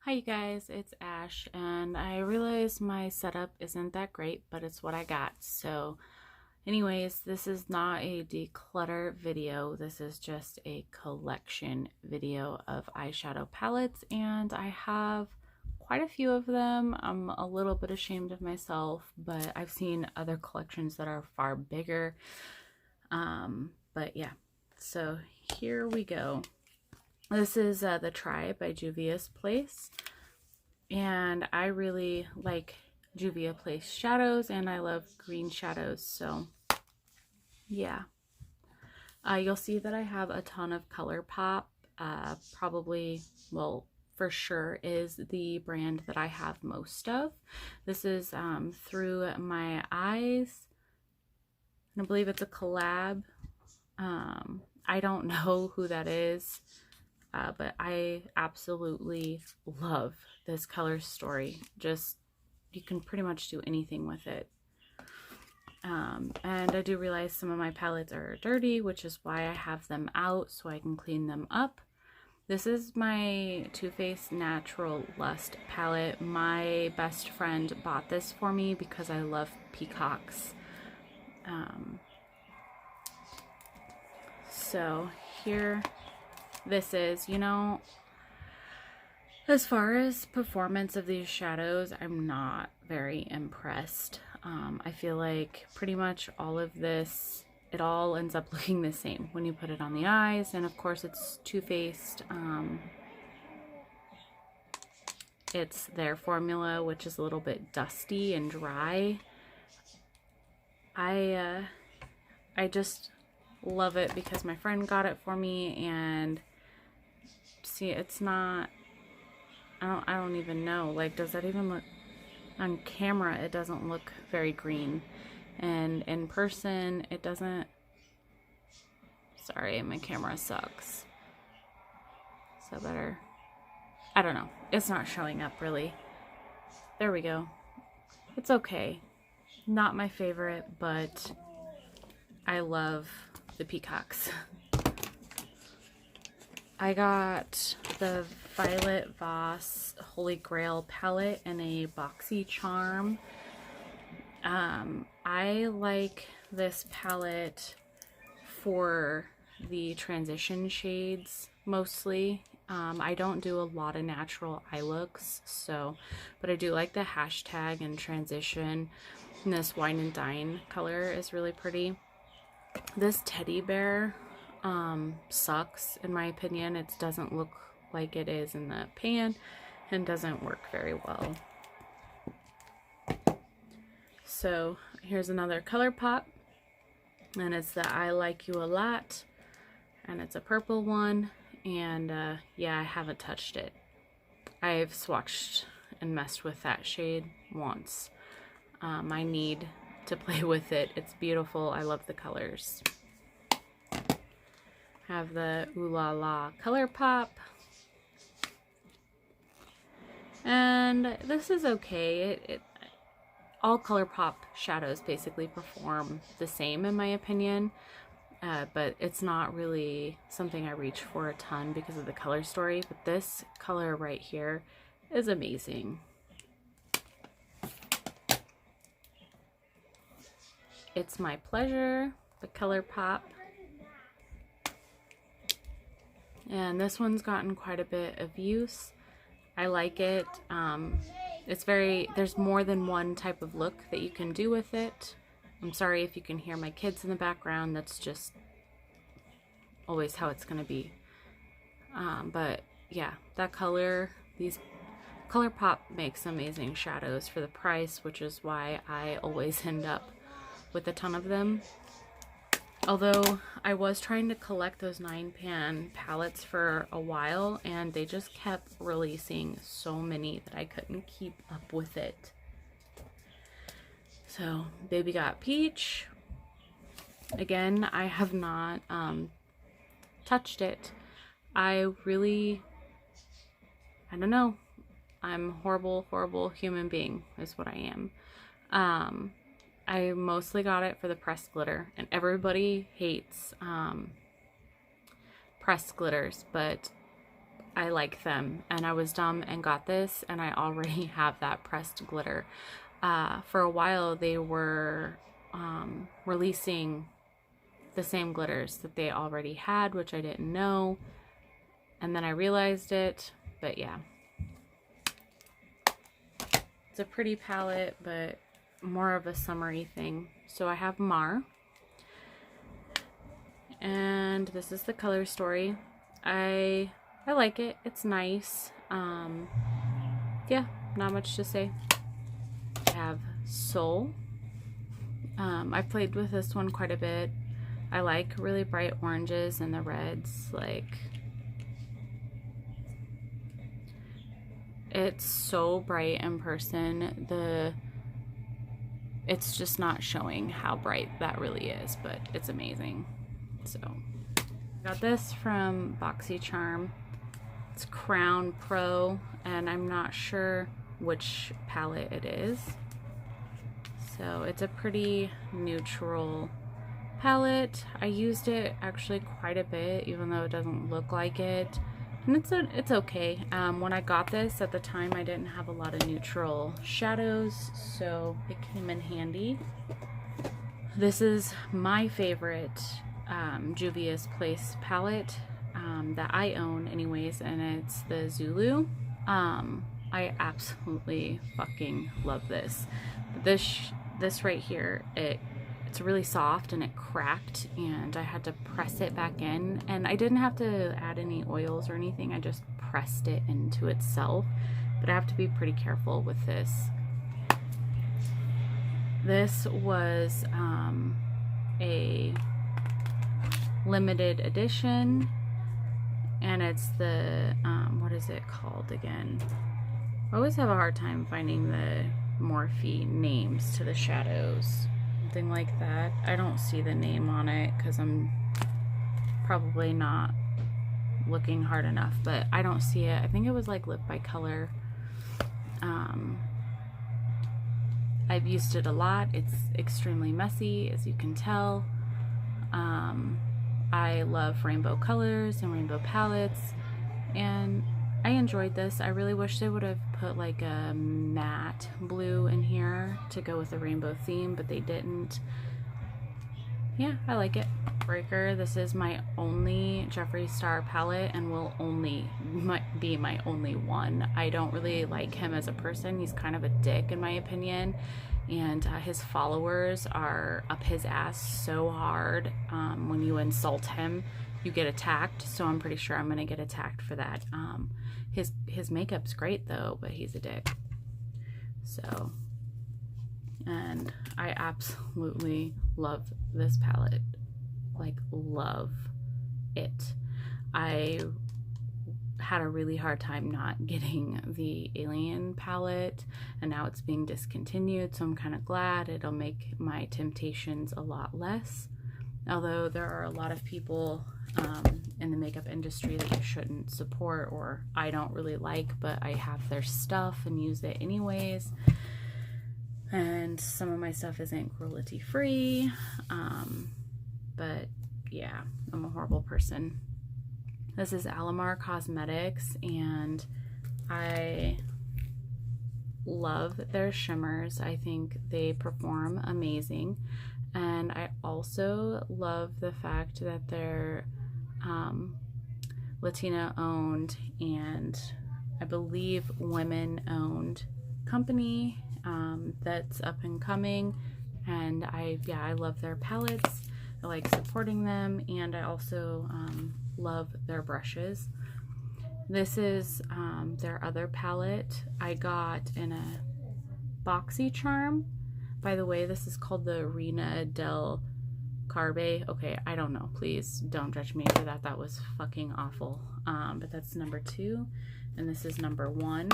Hi you guys, it's Ash, and I realize my setup isn't that great, but it's what I got. So anyways, this is not a declutter video. This is just a collection video of eyeshadow palettes, and I have quite a few of them. I'm a little bit ashamed of myself, but I've seen other collections that are far bigger. But yeah, so here we go. This is the Try by Juvia's Place, and I really like Juvia Place shadows, and I love green shadows, so yeah. You'll see that I have a ton of ColourPop. Probably, well, for sure is the brand that I have most of. This is Through My Eyes, and I believe it's a collab. I don't know who that is. But I absolutely love this color story. Just, you can pretty much do anything with it. And I do realize some of my palettes are dirty, which is why I have them out so I can clean them up. This is my Too Faced Natural Lust palette. My best friend bought this for me because I love peacocks. So here this is, as far as performance of these shadows, I'm not very impressed. I feel like pretty much all of this, it all ends up looking the same when you put it on the eyes. And of course it's Too Faced. It's their formula, which is a little bit dusty and dry. I just love it because my friend got it for me, and see, it's not, I don't even know, like, does that even look on camera? It doesn't look very green, and in person it doesn't. Sorry, my camera sucks, so better, I don't know, it's not showing up really. There we go. It's okay, not my favorite, but I love the peacocks. I got the Violet Voss Holy Grail palette in a boxy charm. I like this palette for the transition shades mostly. I don't do a lot of natural eye looks, so, but I do like the hashtag and transition. And this Wine and Dine color is really pretty. This teddy bear sucks in my opinion. It doesn't look like it is in the pan and doesn't work very well. So here's another ColourPop, and it's the I Like You a Lot, and it's a purple one, and yeah, I haven't touched it. I've swatched and messed with that shade once. I need to play with it. It's beautiful. I love the colors. Have the Ooh La La ColourPop, and this is okay. All ColourPop shadows basically perform the same in my opinion, but it's not really something I reach for a ton because of the color story. But this color right here is amazing. It's My Pleasure, the ColourPop. And this one's gotten quite a bit of use. I like it. It's there's more than one type of look that you can do with it. I'm sorry if you can hear my kids in the background. That's just always how it's going to be. But yeah, that color, these ColourPop makes amazing shadows for the price, which is why I always end up with a ton of them. Although I was trying to collect those 9-pan palettes for a while, and they just kept releasing so many that I couldn't keep up with it. So Baby Got Peach. Again, I have not touched it. I don't know. I'm a horrible human being is what I am. I mostly got it for the pressed glitter, and everybody hates pressed glitters, but I like them, and I was dumb and got this, and I already have that pressed glitter. For a while they were releasing the same glitters that they already had, which I didn't know, and then I realized it. But yeah, it's a pretty palette, but more of a summery thing. So I have Mar, and this is the color story. I like it. It's nice. Yeah, not much to say. I have Soul. I've played with this one quite a bit. I like really bright oranges and the reds. Like, it's so bright in person. It's just not showing how bright that really is, but it's amazing. So I got this from BoxyCharm. It's Crown Pro, and I'm not sure which palette it is. So it's a pretty neutral palette. I used it actually quite a bit, even though it doesn't look like it. And it's okay. When I got this at the time, I didn't have a lot of neutral shadows, so it came in handy. This is my favorite Juvia's Place palette that I own anyways, and it's the Zulu. I absolutely fucking love this. This right here, it's really soft and it cracked, and I had to press it back in, and I didn't have to add any oils or anything. I just pressed it into itself, but I have to be pretty careful with this. This was a limited edition, and it's the what is it called again? I always have a hard time finding the Morphe names to the shadows. Something like that. I don't see the name on it because I'm probably not looking hard enough, but I don't see it. I think it was like Lip by Color. I've used it a lot. It's extremely messy, as you can tell. I love rainbow colors and rainbow palettes, and I enjoyed this. I really wish they would have put like a matte blue in here to go with the rainbow theme, but they didn't. Yeah, I like it. Breaker, this is my only Jeffree Star palette and will be my only one. I don't really like him as a person. He's kind of a dick in my opinion, and his followers are up his ass so hard. When you insult him, you get attacked, so I'm pretty sure I'm gonna get attacked for that. His makeup's great though, but he's a dick. So, and I absolutely love this palette. Like, love it. I had a really hard time not getting the Alien palette, and now it's being discontinued, so I'm kind of glad. It'll make my temptations a lot less. Although there are a lot of people in the makeup industry that you shouldn't support, or I don't really like, but I have their stuff and use it anyways. And some of my stuff isn't cruelty free, but yeah, I'm a horrible person. This is Alamar Cosmetics, and I love their shimmers. I think they perform amazing, and I also love the fact that they're Latina owned and I believe women owned company that's up and coming, and I love their palettes. I like supporting them, and I also love their brushes. This is their other palette I got in a BoxyCharm. By the way, this is called the Reina del Carbe. Okay, I don't know. Please don't judge me for that. That was fucking awful. But that's number 2, and this is number 1.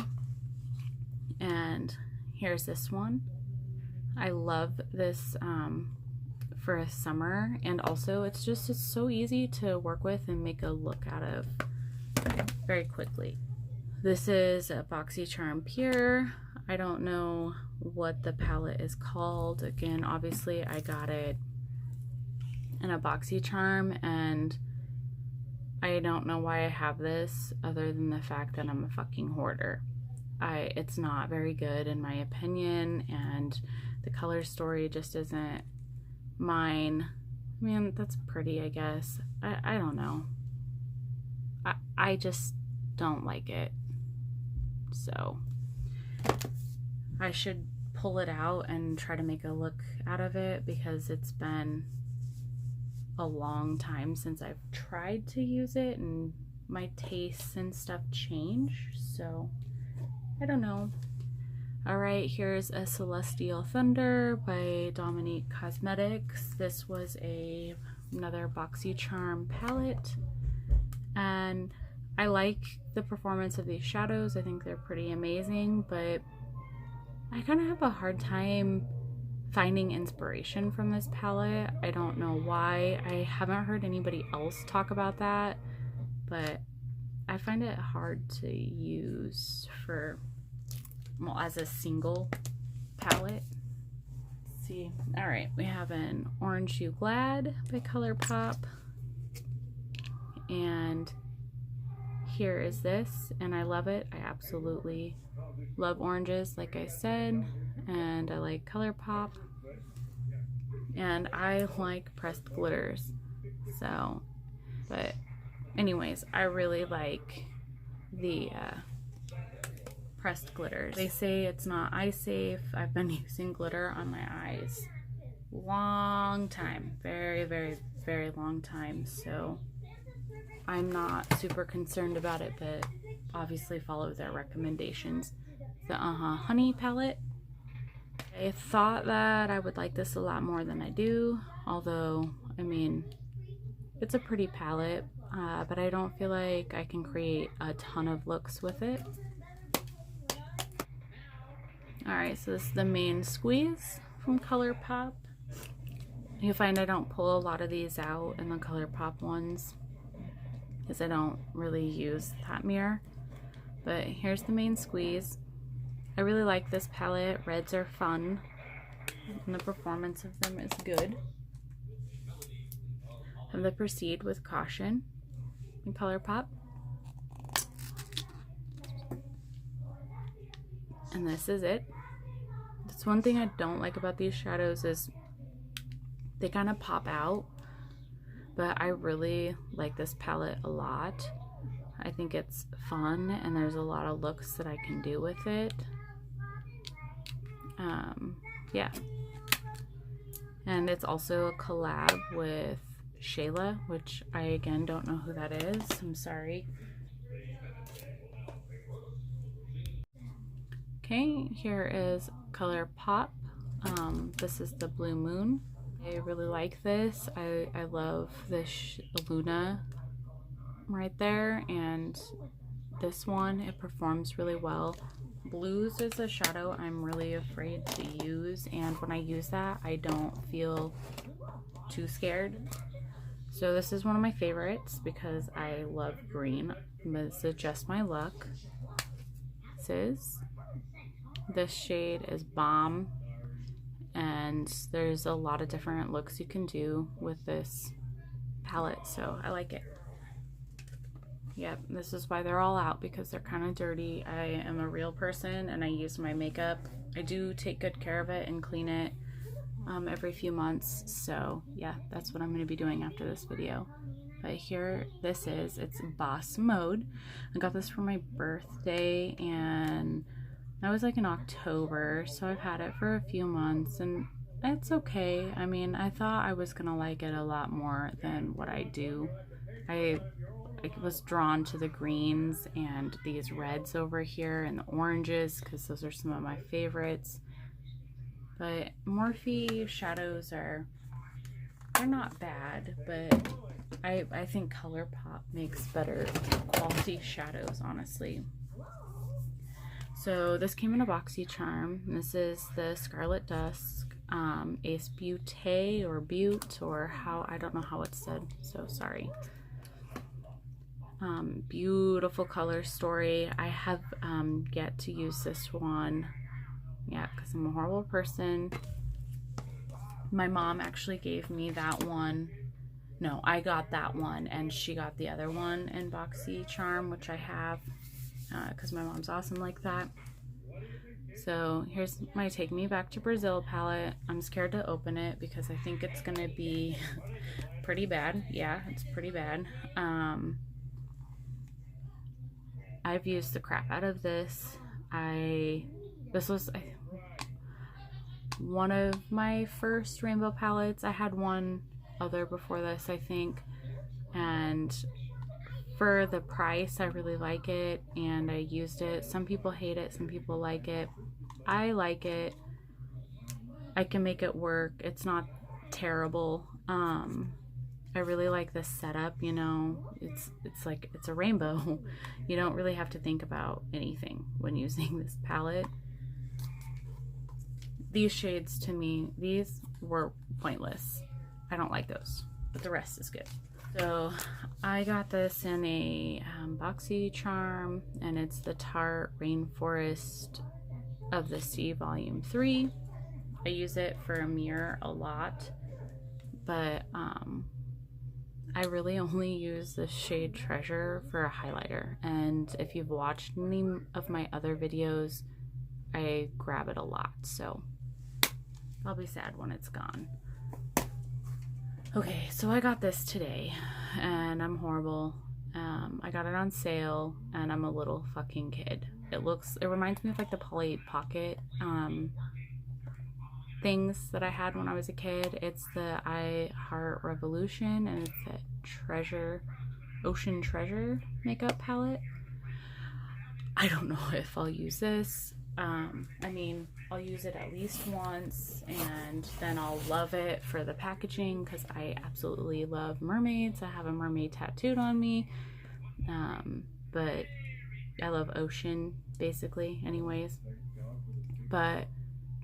And here's this one. I love this for a summer, and also it's so easy to work with and make a look out of very quickly. This is a BoxyCharm Pure. I don't know what the palette is called. Again, obviously I got it in a BoxyCharm, and I don't know why I have this other than the fact that I'm a fucking hoarder. It's not very good in my opinion, and the color story just isn't mine. I mean, that's pretty, I guess. I don't know. I just don't like it. So I should pull it out and try to make a look out of it, because it's been a long time since I've tried to use it and my tastes and stuff change, so I don't know. Alright, here's a Celestial Thunder by Dominique Cosmetics. This was another BoxyCharm palette, and I like the performance of these shadows. I think they're pretty amazing, but I kind of have a hard time finding inspiration from this palette. I don't know why. I haven't heard anybody else talk about that, but I find it hard to use for, well, as a single palette. Let's see. All right, we have an Orange You Glad by ColourPop, and here is this, and I love it. I absolutely love oranges, like I said, and I like ColourPop, and I like pressed glitters. So, but anyways, I really like the pressed glitters. They say it's not eye safe. I've been using glitter on my eyes long time, very, very, very long time, so I'm not super concerned about it, but obviously follow their recommendations. The Honey palette. I thought that I would like this a lot more than I do, although, I mean, it's a pretty palette, but I don't feel like I can create a ton of looks with it. Alright, so this is the Main Squeeze from ColourPop. You'll find I don't pull a lot of these out in the ColourPop ones, because I don't really use that mirror. But here's the Main Squeeze. I really like this palette. Reds are fun, and the performance of them is good. And the Proceed with Caution in ColourPop. And this is it. That's one thing I don't like about these shadows, is they kind of pop out, but I really like this palette a lot. I think it's fun, and there's a lot of looks that I can do with it. Yeah. And it's also a collab with Shayla, which I again don't know who that is. I'm sorry. Okay, here is ColourPop. This is the Blue Moon. I really like this. I love this Luna right there, and this one, it performs really well. Blues is a shadow I'm really afraid to use, and when I use that, I don't feel too scared. So this is one of my favorites because I love green. This is Just My Luck. This shade is Bomb, and there's a lot of different looks you can do with this palette, so I like it. Yep, this is why they're all out, because they're kind of dirty. I am a real person and I use my makeup. I do take good care of it and clean it every few months, so yeah, that's what I'm going to be doing after this video. But here, it's Boss Mode. I got this for my birthday, and that was like in October, so I've had it for a few months, and it's okay. I mean, I thought I was gonna like it a lot more than what I do. I was drawn to the greens and these reds over here and the oranges, because those are some of my favorites. But Morphe shadows they're not bad, but I think ColourPop makes better quality shadows, honestly. So this came in a BoxyCharm. This is the Scarlet Dusk Ace Butte or Butte, or how, I don't know how it's said, so sorry. Beautiful color story. I have yet to use this one, yeah, because I'm a horrible person. My mom actually gave me that one No, I got that one and she got the other one in Boxy Charm, which I have because my mom's awesome like that. So here's my Take Me Back to Brazil palette. I'm scared to open it because I think it's gonna be pretty bad. Yeah, it's pretty bad. I've used the crap out of this. This was one of my first rainbow palettes. I had one other before this, I think, and for the price I really like it and I used it. Some people hate it, some people like it. I like it. I can make it work. It's not terrible. I really like this setup, you know. It's like it's a rainbow. You don't really have to think about anything when using this palette. These shades, to me, these were pointless. I don't like those, but the rest is good. So I got this in a Boxy Charm, and it's the Tarte Rainforest of the Sea Volume 3. I use it for a mirror a lot, but I really only use the shade Treasure for a highlighter, and if you've watched any of my other videos, I grab it a lot, so I'll be sad when it's gone. Okay, so I got this today, and I'm horrible. I got it on sale, and I'm a little fucking kid. It reminds me of like the Polly Pocket things that I had when I was a kid. It's the I Heart Revolution, and it's that Ocean Treasure makeup palette. I don't know if I'll use this. I mean, I'll use it at least once and then I'll love it for the packaging because I absolutely love mermaids. I have a mermaid tattooed on me, but I love ocean basically anyways. But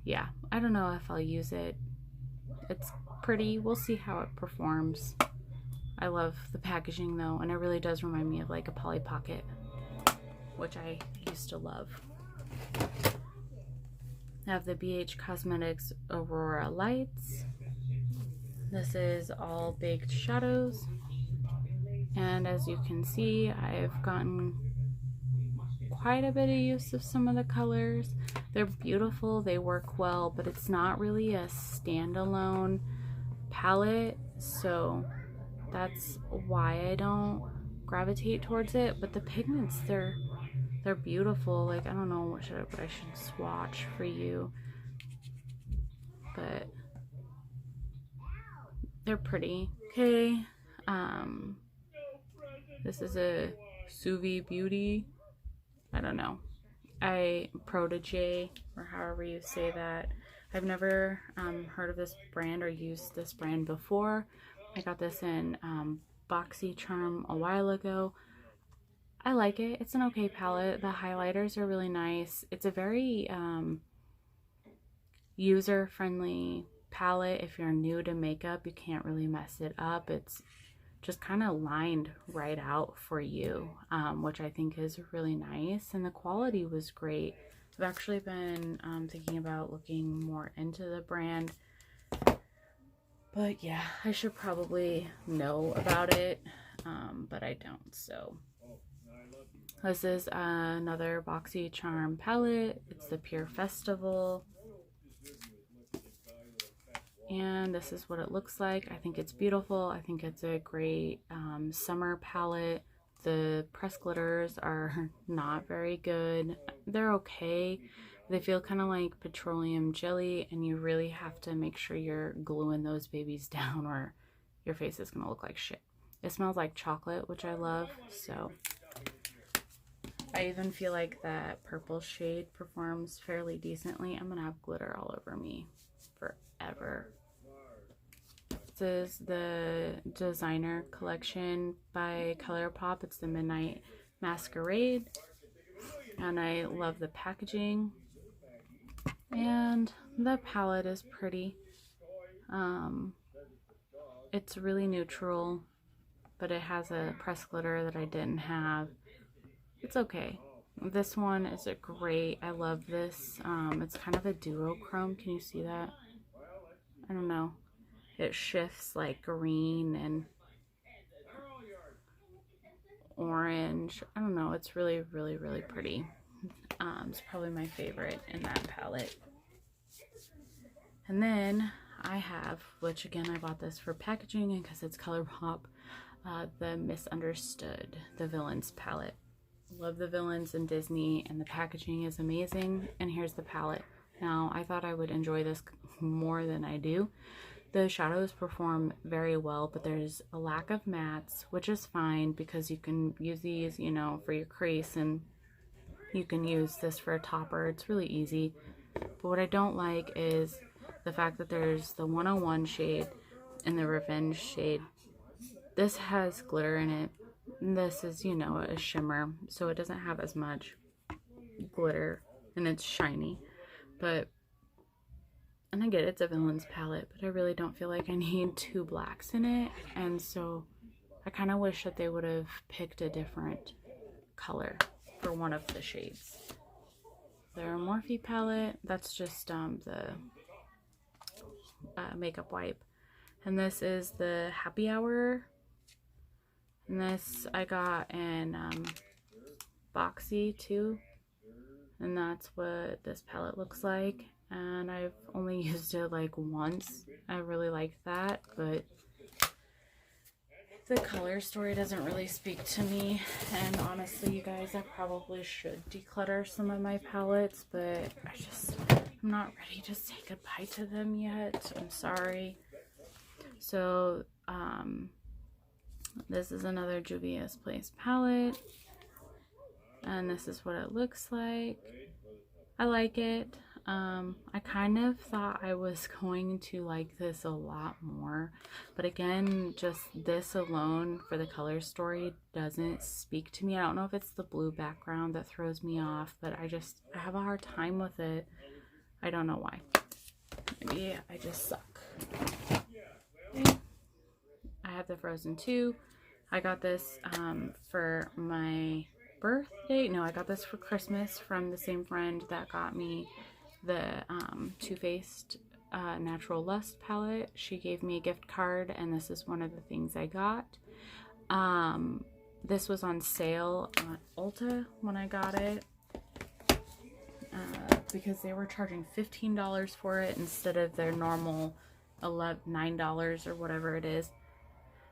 yeah, I don't know if I'll use it. It's pretty. We'll see how it performs. I love the packaging though, and it really does remind me of like a Polly Pocket, which I used to love. I have the BH Cosmetics Aurora Lights. This is all baked shadows, and as you can see, I've gotten quite a bit of use of some of the colors. They're beautiful, they work well, but it's not really a standalone palette, so that's why I don't gravitate towards it. But the pigments, they're beautiful. Like, I don't know what I should swatch for you, but they're pretty. Okay, this is a Suvi Beauty. I don't know. Protege, or however you say that. I've never heard of this brand or used this brand before. I got this in Boxy Charm a while ago. I like it. It's an okay palette. The highlighters are really nice. It's a very user-friendly palette. If you're new to makeup, you can't really mess it up. It's just kind of lined right out for you, which I think is really nice, and the quality was great. I've actually been thinking about looking more into the brand, but yeah, I should probably know about it, but I don't. So this is another Boxy Charm palette. It's the Pure Festival. And this is what it looks like. I think it's beautiful. I think it's a great summer palette. The press glitters are not very good. They're okay. They feel kind of like petroleum jelly, and you really have to make sure you're gluing those babies down or your face is gonna look like shit. It smells like chocolate, which I love, so. I even feel like that purple shade performs fairly decently. I'm gonna have glitter all over me forever. This is the Designer Collection by ColourPop. It's the Midnight Masquerade, and I love the packaging, and the palette is pretty. It's really neutral, but it has a press glitter that I didn't have. It's okay. This one is a great. I love this. It's kind of a duochrome. Can you see that? I don't know. It shifts like green and orange. I don't know, it's really, really, really pretty. It's probably my favorite in that palette. And then I have, which again, I bought this for packaging and because it's ColourPop, the Misunderstood, the Villains palette. Love the villains in Disney, and the packaging is amazing. And here's the palette. Now, I thought I would enjoy this more than I do. The shadows perform very well, but there's a lack of mattes, which is fine because you can use these, you know, for your crease, and you can use this for a topper. It's really easy. But what I don't like is the fact that there's the 101 shade and the Revenge shade. This has glitter in it. This is, you know, a shimmer, so it doesn't have as much glitter, and it's shiny. But, and I get it's a Villains palette, but I really don't feel like I need two blacks in it, and so I kind of wish that they would have picked a different color for one of the shades. Their Morphe palette, that's just the makeup wipe, and this is the Happy Hour. And this I got in Boxy too, and that's what this palette looks like. And I've only used it like once. I really liked that, but the color story doesn't really speak to me. And honestly, you guys, I probably should declutter some of my palettes, but I'm not ready to say goodbye to them yet. I'm sorry. So, this is another Juvia's Place palette, and this is what it looks like. I like it. I kind of thought I was going to like this a lot more, but again, just this alone for the color story doesn't speak to me. I don't know if it's the blue background that throws me off, but I have a hard time with it. I don't know why. Maybe I just suck. Okay. I have the Frozen 2. I got this for my birthday. No, I got this for Christmas from the same friend that got me the Too Faced Natural Lust palette. She gave me a gift card, and this is one of the things I got. This was on sale on Ulta when I got it, because they were charging $15 for it instead of their normal $9 or whatever it is.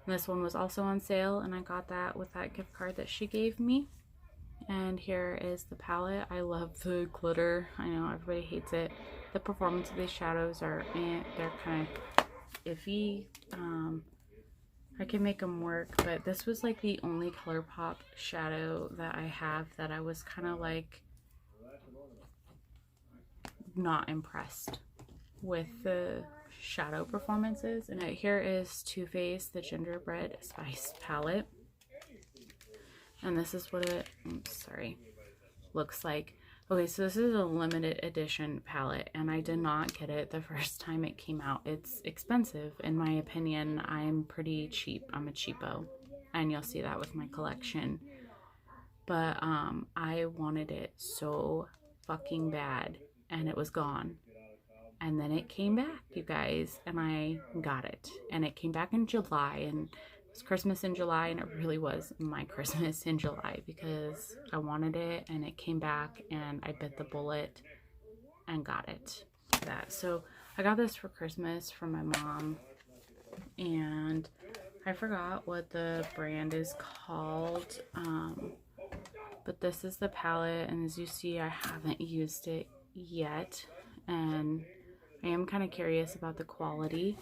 And this one was also on sale, and I got that with that gift card that she gave me. And here is the palette. I love the glitter. I know everybody hates it. The performance of these shadows are, they're kind of iffy. I can make them work, but this was like the only ColourPop shadow that I have that I was kind of like not impressed with the shadow performances. And here is Too Faced, the Gingerbread Spice palette, and this is what it looks like. Okay, so this is a limited edition palette, and I did not get it the first time it came out. It's expensive, in my opinion. I'm pretty cheap. I'm a cheapo, and you'll see that with my collection. But I wanted it so fucking bad, and it was gone. And then it came back, you guys, and I got it. And it came back in July, and it was Christmas in July, and it really was my Christmas in July because I wanted it, and it came back, and I bit the bullet and got it. So I got this for Christmas from my mom, and I forgot what the brand is called, but this is the palette, and as you see, I haven't used it yet, and I am kind of curious about the quality.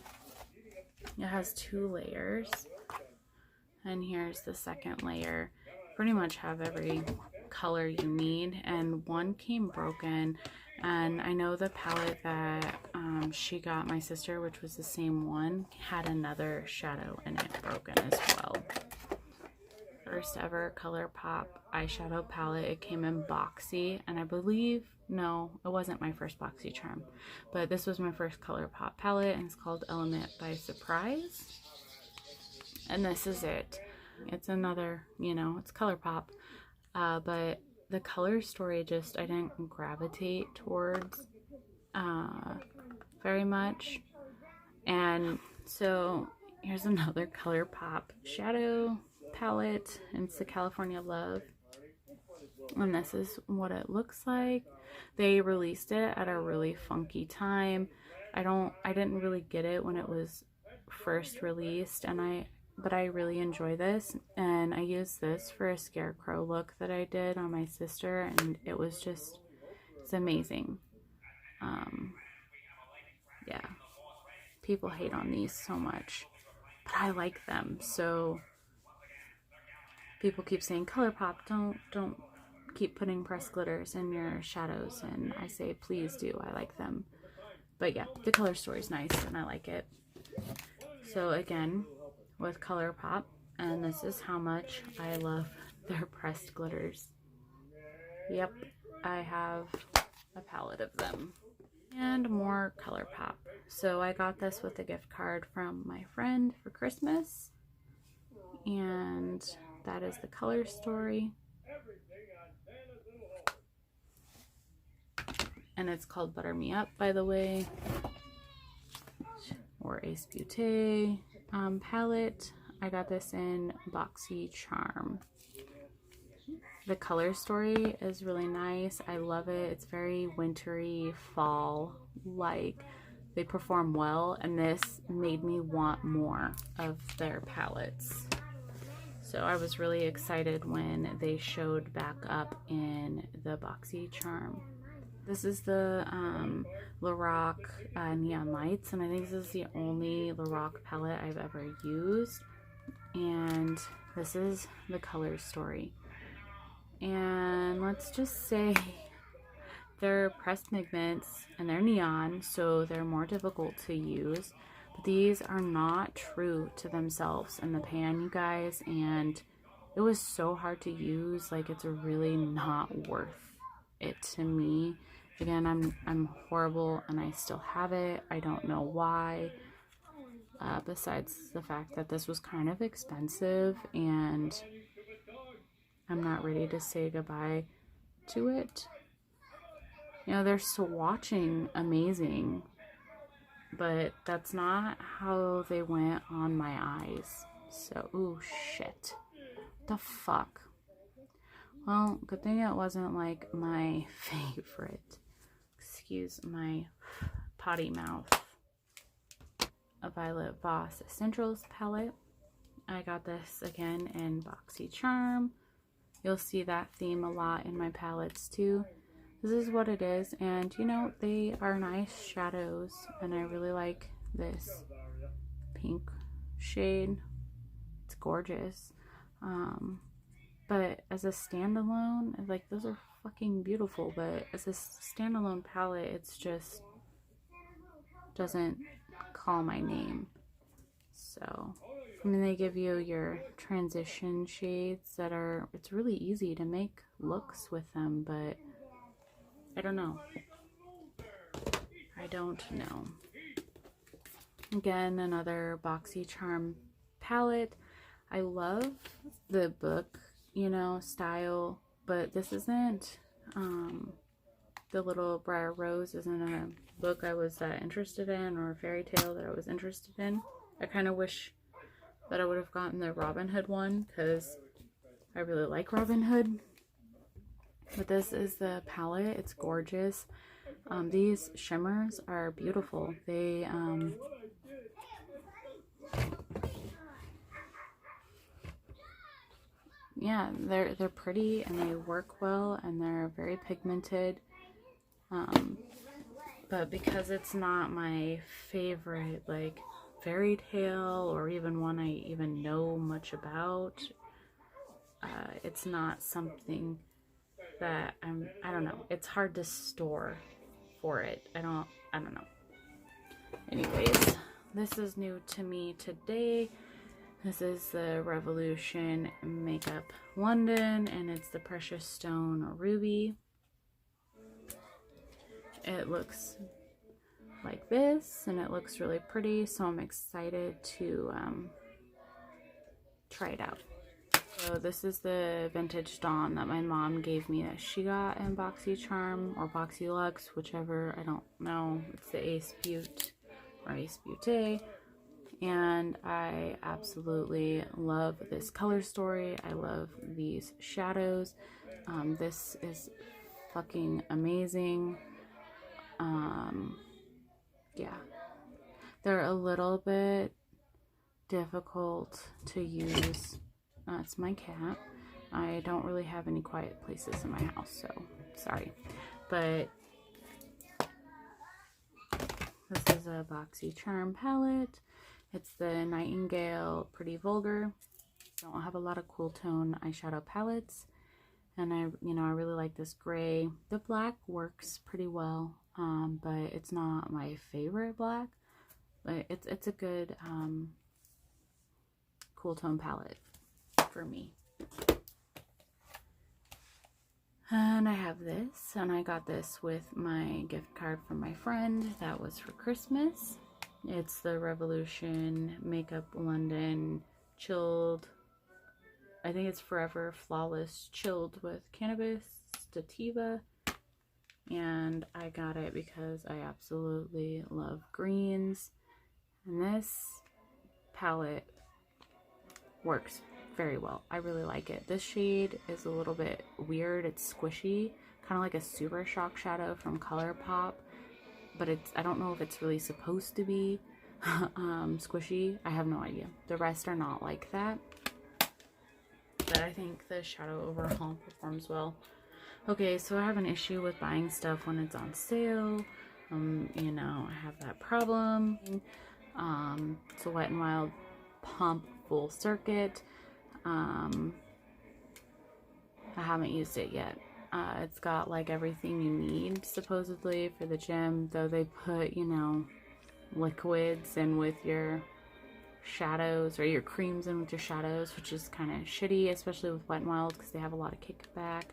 It has 2 layers, and here's the second layer. Pretty much have every color you need, and one came broken, and I know the palette that she got my sister, which was the same one, had another shadow in it broken as well. First ever ColourPop eyeshadow palette. It came in Boxy, and I believe, no, it wasn't my first Boxy charm, but this was my first ColourPop palette, and it's called Element by Surprise. And this is it. It's another, you know, it's ColourPop, but the color story I didn't gravitate towards very much. And so here's another ColourPop shadow. palette, and it's the California Love. And this is what it looks like. They released it at a really funky time. I didn't really get it when it was first released, but I really enjoy this, and I used this for a scarecrow look that I did on my sister, and it's amazing. Yeah, people hate on these so much, but I like them. So people keep saying ColourPop, don't keep putting pressed glitters in your shadows, and I say please do. I like them. But yeah, the color story is nice and I like it. So again, with ColourPop, and this is how much I love their pressed glitters. Yep, I have a palette of them. And more ColourPop. So I got this with a gift card from my friend for Christmas, and that is the color story. And it's called Butter Me Up, by the way, or Ace Beauté palette. I got this in Boxy Charm. The color story is really nice. I love it. It's very wintry, fall-like. They perform well, and this made me want more of their palettes. So I was really excited when they showed back up in the Boxy Charm. This is the Lorac Neon Lights, and I think this is the only Lorac palette I've ever used. And this is the color story. And let's just say they're pressed pigments and they're neon, so they're more difficult to use. But these are not true to themselves in the pan, you guys, and it was so hard to use. Like, it's really not worth it to me. Again, I'm horrible and I still have it. I don't know why. Besides the fact that this was kind of expensive and I'm not ready to say goodbye to it. You know, they're swatching amazing, but that's not how they went on my eyes. So, ooh, shit. What the fuck? Well, good thing it wasn't like my favorite. Excuse my potty mouth. A Violet Voss Essentials palette. I got this again in Boxy Charm. You'll see that theme a lot in my palettes too. This is what it is, and you know, they are nice shadows, and I really like this pink shade. It's gorgeous. But as a standalone, like, those are fucking beautiful, but as a standalone palette, it's just doesn't call my name. So, I mean, they give you your transition shades that are, it's really easy to make looks with them, but I don't know. I don't know. Again, another Boxy Charm palette. I love the book, you know, style, but this isn't, the Little Briar Rose isn't a book I was that interested in, or a fairy tale that I was interested in. I kind of wish that I would have gotten the Robin Hood one, because I really like Robin Hood. But this is the palette. It's gorgeous. These shimmers are beautiful. They, yeah, they're pretty and they work well and they're very pigmented. But because it's not my favorite, like, fairy tale or even one I even know much about, it's not something that I don't know. It's hard to store for it. I don't know. Anyways, this is new to me today. This is the Revolution Makeup London, and it's the Precious Stone Ruby. It looks like this, and it looks really pretty, so I'm excited to try it out. So this is the Vintage Dawn that my mom gave me that she got in Boxy Charm or Boxy Luxe, whichever, I don't know. It's the Ace Beaut or Ace Beauté. and I absolutely love this color story. I love these shadows. This is fucking amazing. Yeah, they're a little bit difficult to use. It's my cat. I don't really have any quiet places in my house, so sorry. But this is a BoxyCharm palette. It's the Nightingale Pretty Vulgar. Don't have a lot of cool tone eyeshadow palettes, and I really like this gray. The black works pretty well, but it's not my favorite black. But it's a good cool tone palette for me. And I have this, and I got this with my gift card from my friend. That was for Christmas. It's the Revolution Makeup London Chilled. I think it's Forever Flawless Chilled with Cannabis Sativa. And I got it because I absolutely love greens. And this palette works very well. I really like it. This shade is a little bit weird. It's squishy, kind of like a Super Shock shadow from ColourPop, but I don't know if it's really supposed to be squishy. I have no idea. The rest are not like that, but I think the shadow overall performs well. Okay, so I have an issue with buying stuff when it's on sale. I have that problem. It's a Wet n Wild Pump Full Circuit. I haven't used it yet. It's got like everything you need supposedly for the gym, though they put, liquids in with your shadows, or your creams in with your shadows, which is kind of shitty, especially with Wet n Wild because they have a lot of kickback.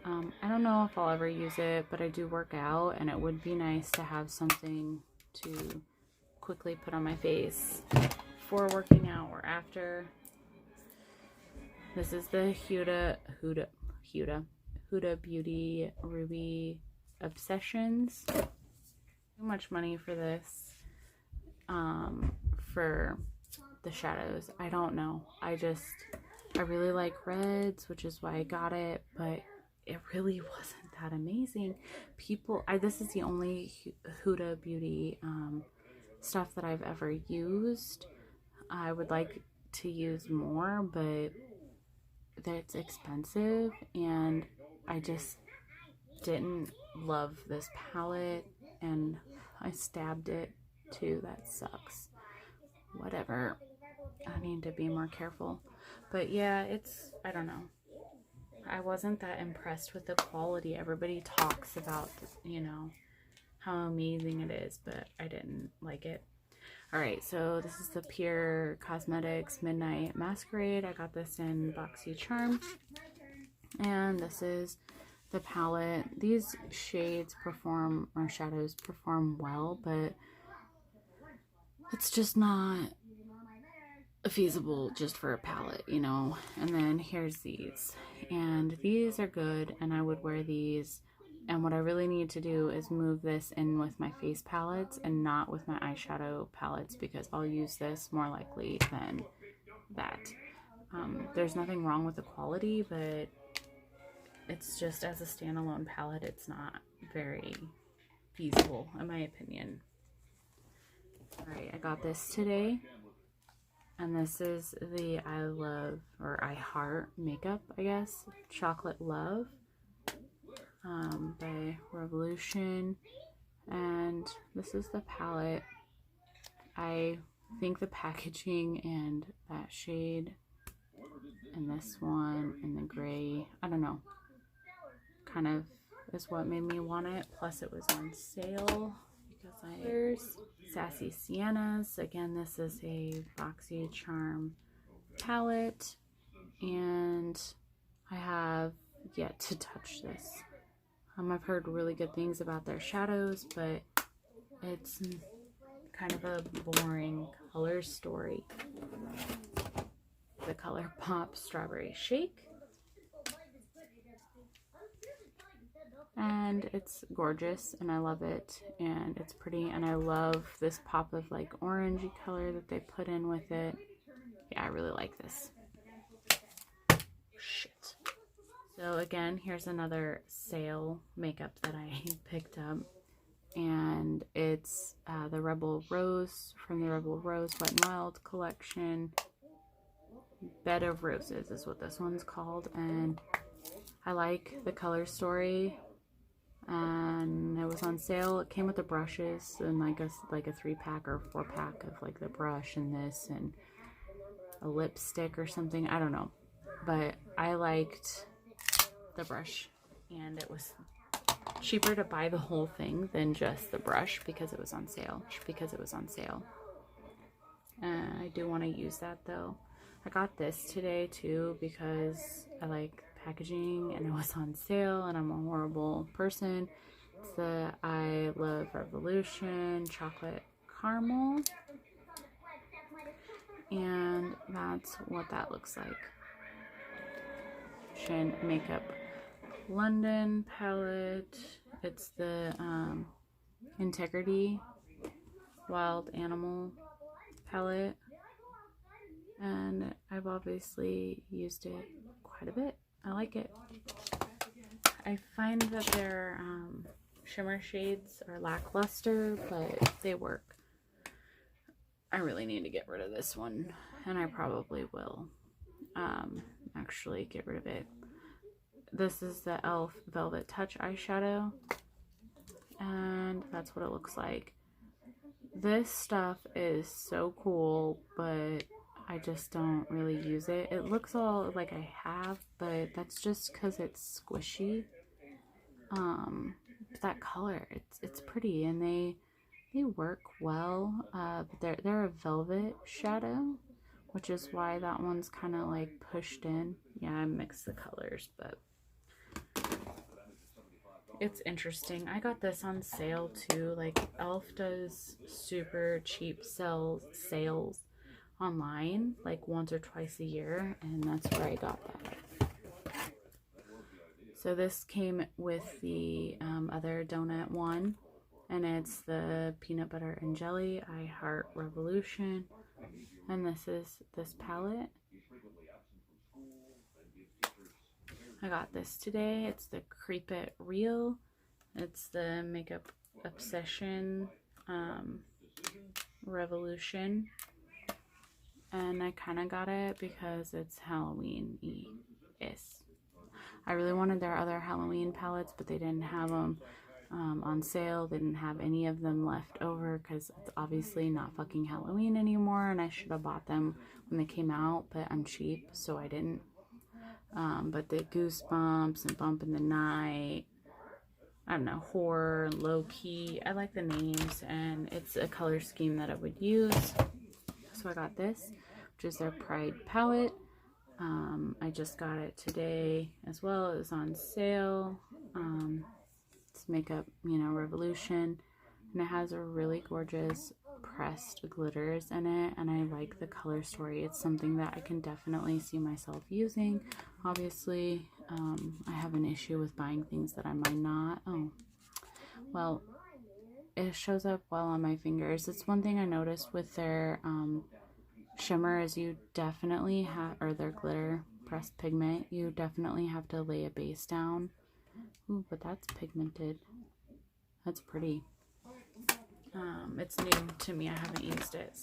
I don't know if I'll ever use it, but I do work out, and it would be nice to have something to quickly put on my face before working out or after. This is the Huda Beauty Ruby Obsessions. Too much money for this, for the shadows. I don't know. I really like reds, which is why I got it, but it really wasn't that amazing. This is the only Huda Beauty stuff that I've ever used. I would like to use more, but that's expensive, and I just didn't love this palette, and I stabbed it too. That sucks. Whatever. I need to be more careful. But yeah, I don't know. I wasn't that impressed with the quality. Everybody talks about, how amazing it is, but I didn't like it. Alright, so this is the Pure Cosmetics Midnight Masquerade. I got this in BoxyCharm. And this is the palette. These shades shadows perform well, but it's just not feasible just for a palette, And then here's these. And these are good, and I would wear these. And what I really need to do is move this in with my face palettes and not with my eyeshadow palettes, because I'll use this more likely than that. There's nothing wrong with the quality, but it's just as a standalone palette, it's not very feasible, in my opinion. Alright, I got this today. And this is the I Love, or I Heart makeup, I guess. Chocolate Love. By Revolution, and this is the palette. I think the packaging and that shade and this one and the gray, I don't know, kind of is what made me want it. Plus it was on sale because there's Sassy Siennas. Again, this is a BoxyCharm palette, and I have yet to touch this. I've heard really good things about their shadows, but it's kind of a boring color story. The ColourPop Strawberry Shake. and it's gorgeous and I love it, and it's pretty, and I love this pop of like orangey color that they put in with it. Yeah, I really like this. Shit. So again, here's another sale makeup that I picked up, and it's the Rebel Rose from the Rebel Rose Wet n Wild collection. Bed of Roses is what this one's called, and I like the color story, and it was on sale. It came with the brushes and like a 3-pack or 4-pack of like the brush and this and a lipstick or something, I don't know, but I liked the brush, and it was cheaper to buy the whole thing than just the brush because it was on sale. I do want to use that though. I got this today too because I like packaging and it was on sale, and I'm a horrible person. It's the I Love Revolution chocolate caramel, and that's what that looks like. Shin Makeup London palette. It's the Integrity Wild Animal palette, and I've obviously used it quite a bit. I like it. I find that their shimmer shades are lackluster, but they work. I really need to get rid of this one, and I probably will actually get rid of it. This is the e.l.f. Velvet Touch eyeshadow, and that's what it looks like. This stuff is so cool, but I just don't really use it. It looks all like I have, but that's just because it's squishy. That color, it's pretty, and they work well. But they're a velvet shadow, which is why that one's kind of like pushed in. Yeah, I mixed the colors, but it's interesting. I got this on sale too. Like e.l.f. does super cheap sales online like once or twice a year, and that's where I got that. So this came with the other donut one, and it's the peanut butter and jelly I Heart Revolution, and this is this palette. I got this today. It's the Creep It Real. It's the Makeup Obsession Revolution, and I kind of got it because it's Halloween-y. I really wanted their other Halloween palettes, but they didn't have them on sale. They didn't have any of them left over because it's obviously not fucking Halloween anymore, and I should have bought them when they came out, but I'm cheap, so I didn't. But the Goosebumps and Bump in the Night, I don't know, Horror, Low Key, I like the names, and it's a color scheme that I would use. So I got this, which is their Pride palette. I just got it today as well. It was on sale. It's Makeup, Revolution, and it has a really gorgeous pressed glitters in it, and I like the color story. It's something that I can definitely see myself using. Obviously, I have an issue with buying things that I might not. Oh, well, it shows up well on my fingers. It's one thing I noticed with their shimmer is you definitely have, or their glitter pressed pigment, you definitely have to lay a base down. Ooh, but that's pigmented. That's pretty. It's new to me. I haven't used it,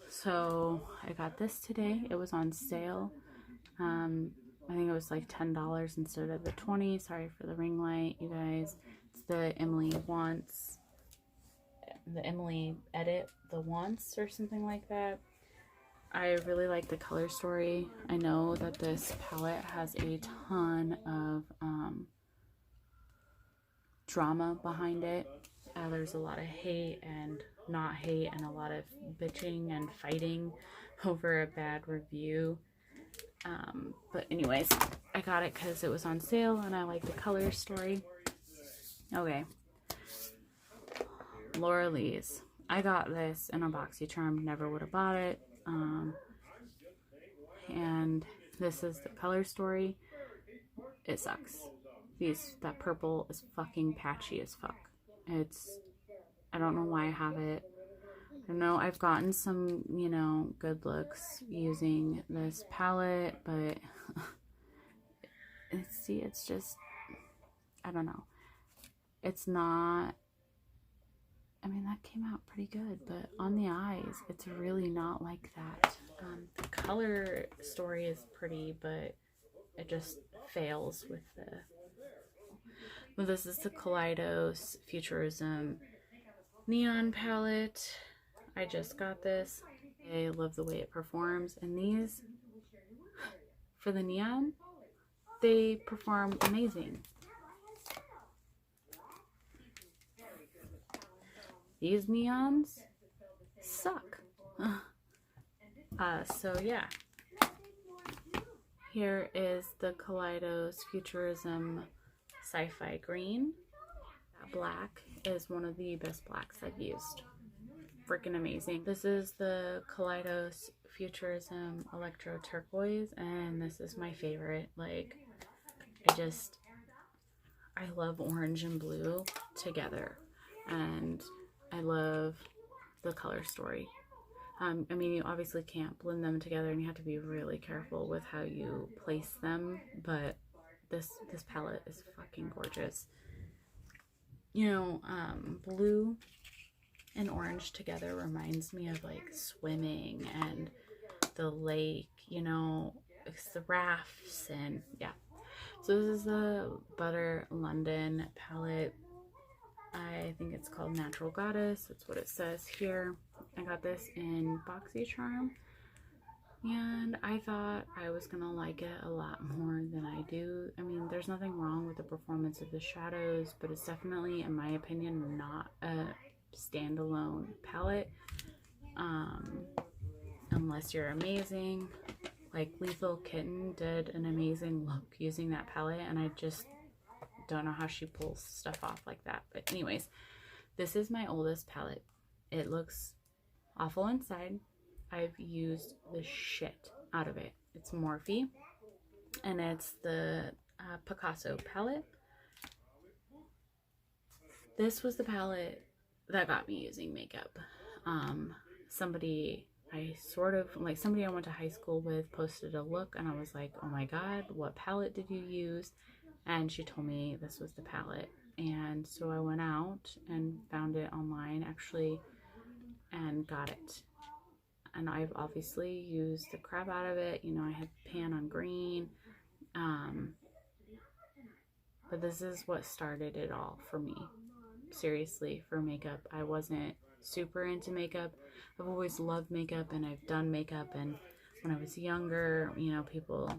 so I got this today. It was on sale. I think it was like $10 instead of the $20. Sorry for the ring light, you guys. It's the Emily Edit the Once or something like that. I really like the color story. I know that this palette has a ton of drama behind it. There's a lot of hate and not hate, and a lot of bitching and fighting over a bad review. But anyways, I got it because it was on sale and I like the color story. Okay. Laura Lee's. I got this in a BoxyCharm, never would have bought it. And this is the color story. It sucks. That purple is fucking patchy as fuck. I don't know why I have it. I know I've gotten some, you know, good looks using this palette, but it's just, I don't know. It's not, I mean, that came out pretty good, but on the eyes, it's really not like that. The color story is pretty, but it just fails with well, this is the Kaleidos Futurism Neon palette. I just got this. I love the way it performs, and these, for the neon, they perform amazing. These neons suck. So yeah. Here is the Kaleidos Futurism Sci-Fi Green. That black is one of the best blacks I've used. Freaking amazing. This is the Kaleidos Futurism Electro Turquoise, and this is my favorite. Like, I love orange and blue together, and I love the color story. I mean, you obviously can't blend them together, and you have to be really careful with how you place them, but this palette is fucking gorgeous. You know, blue and orange together reminds me of like swimming and the lake, you know, it's the rafts, and yeah. So this is the Butter London palette. I think it's called Natural Goddess. That's what it says here. I got this in BoxyCharm, and I thought I was gonna like it a lot more than I do. I mean, there's nothing wrong with the performance of the shadows, but it's definitely, in my opinion, not a standalone palette, unless you're amazing. Like Lethal Kitten did an amazing look using that palette, and I just don't know how she pulls stuff off like that. But anyways, this is my oldest palette. It looks awful inside. I've used the shit out of it. It's Morphe, and it's the Picasso palette. This was the palette that got me using makeup. Somebody I went to high school with posted a look, and I was like, oh my god, what palette did you use? And she told me this was the palette, and so I went out and found it online actually and got it. And I've obviously used the crap out of it. You know, I had Pan on Green, but this is what started it all for me. Seriously, for makeup. I wasn't super into makeup. I've always loved makeup, and I've done makeup, and when I was younger, you know, people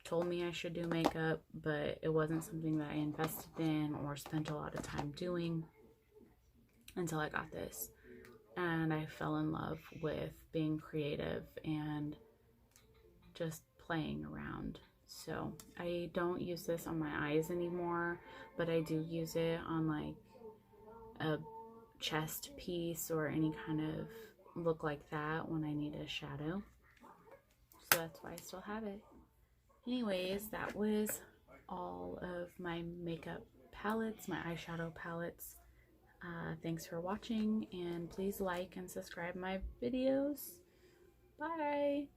told me I should do makeup, but it wasn't something that I invested in or spent a lot of time doing until I got this. And I fell in love with being creative and just playing around. So I don't use this on my eyes anymore, but I do use it on like a chest piece or any kind of look like that when I need a shadow. So that's why I still have it. Anyways, that was all of my makeup palettes, my eyeshadow palettes. Thanks for watching, and please like and subscribe my videos. Bye!